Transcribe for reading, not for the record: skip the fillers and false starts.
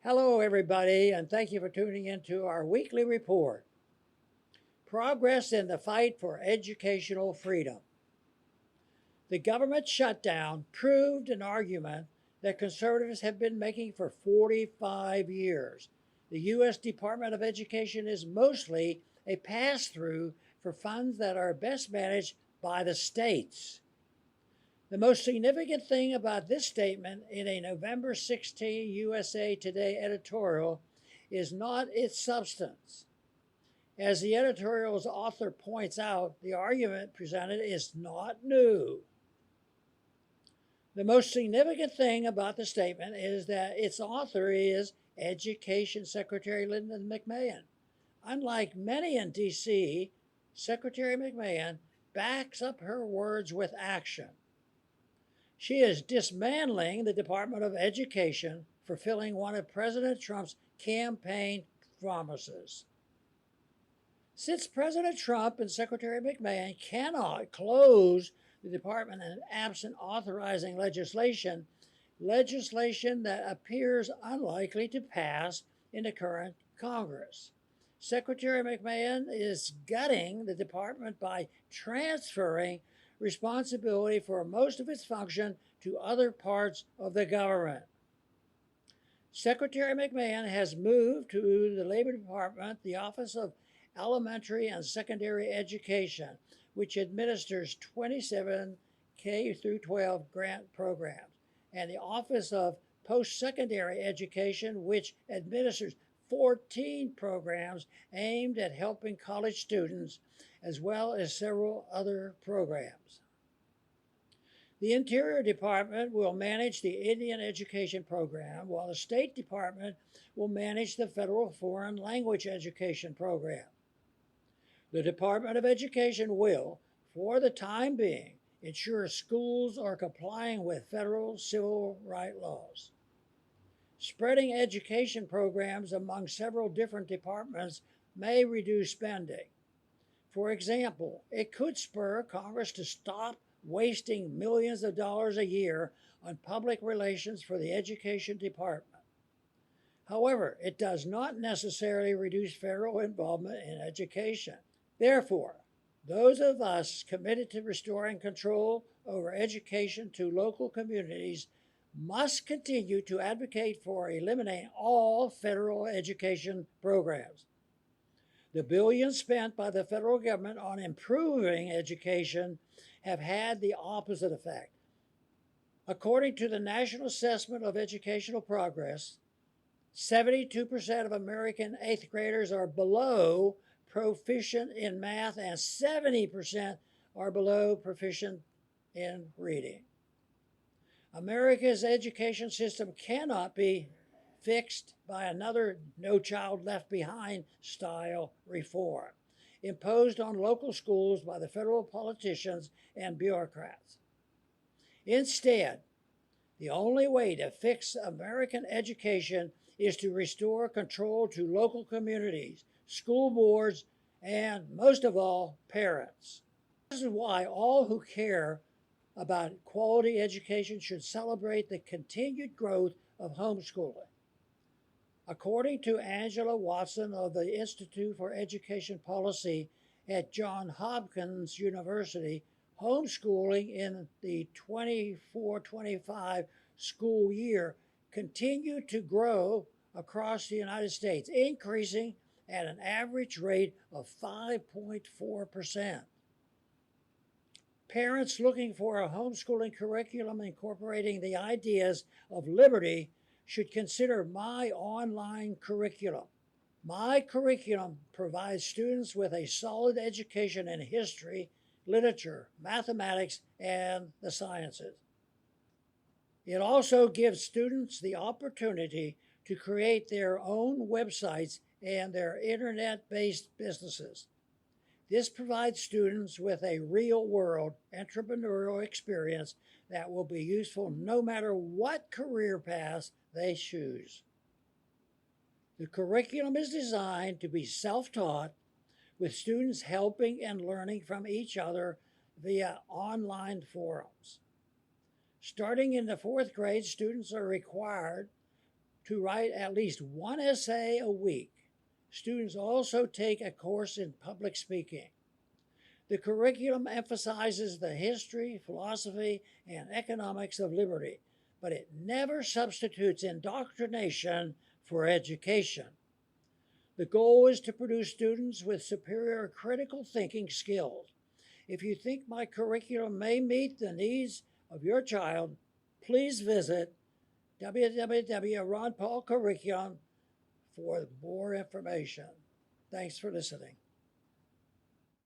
Hello, everybody, and thank you for tuning into our weekly report. Progress in the fight for educational freedom. The government shutdown proved an argument that conservatives have been making for 45 years. The U.S. Department of Education is mostly a pass-through for funds that are best managed by the states. The most significant thing about this statement in a November 16 USA Today editorial is not its substance. As the editorial's author points out, the argument presented is not new. The most significant thing about the statement is that its author is Education Secretary Linda McMahon. Unlike many in D.C., Secretary McMahon backs up her words with action. She is dismantling the Department of Education, fulfilling one of President Trump's campaign promises. Since President Trump and Secretary McMahon cannot close the department in absent authorizing legislation that appears unlikely to pass in the current Congress. Secretary McMahon is gutting the department by transferring responsibility for most of its function to other parts of the government. Secretary McMahon has moved to the Labor Department the Office of Elementary and Secondary Education, which administers 27 K through 12 grant programs, and the Office of Post-Secondary Education, which administers 14 programs aimed at helping college students, as well as several other programs. The Interior Department will manage the Indian Education Program, while the State Department will manage the Federal Foreign Language Education Program. The Department of Education will, for the time being, ensure schools are complying with federal civil rights laws. Spreading education programs among several different departments may reduce spending. For example, it could spur Congress to stop wasting millions of dollars a year on public relations for the Education Department. However, it does not necessarily reduce federal involvement in education. Therefore, those of us committed to restoring control over education to local communities must continue to advocate for eliminating all federal education programs. The billions spent by the federal government on improving education have had the opposite effect. According to the National Assessment of Educational Progress, 72% of American 8th graders are below proficient in math, and 70% are below proficient in reading. America's education system cannot be fixed by another No Child Left Behind style reform imposed on local schools by the federal politicians and bureaucrats. Instead, the only way to fix American education is to restore control to local communities, school boards, and most of all, parents. This is why all who care about quality education should celebrate the continued growth of homeschooling. According to Angela Watson of the Institute for Education Policy at Johns Hopkins University, homeschooling in the 24-25 school year continued to grow across the United States, increasing at an average rate of 5.4%. Parents looking for a homeschooling curriculum incorporating the ideas of liberty should consider My Online Curriculum. My Curriculum provides students with a solid education in history, literature, mathematics, and the sciences. It also gives students the opportunity to create their own websites and their internet-based businesses. This provides students with a real-world entrepreneurial experience that will be useful no matter what career path they choose. The curriculum is designed to be self-taught, with students helping and learning from each other via online forums. Starting in the 4th grade, students are required to write at least one essay a week. Students also take a course in public speaking. The curriculum emphasizes the history, philosophy, and economics of liberty, but it never substitutes indoctrination for education. The goal is to produce students with superior critical thinking skills. If you think my curriculum may meet the needs of your child, please visit www.ronpaulcurriculum for more information. Thanks for listening.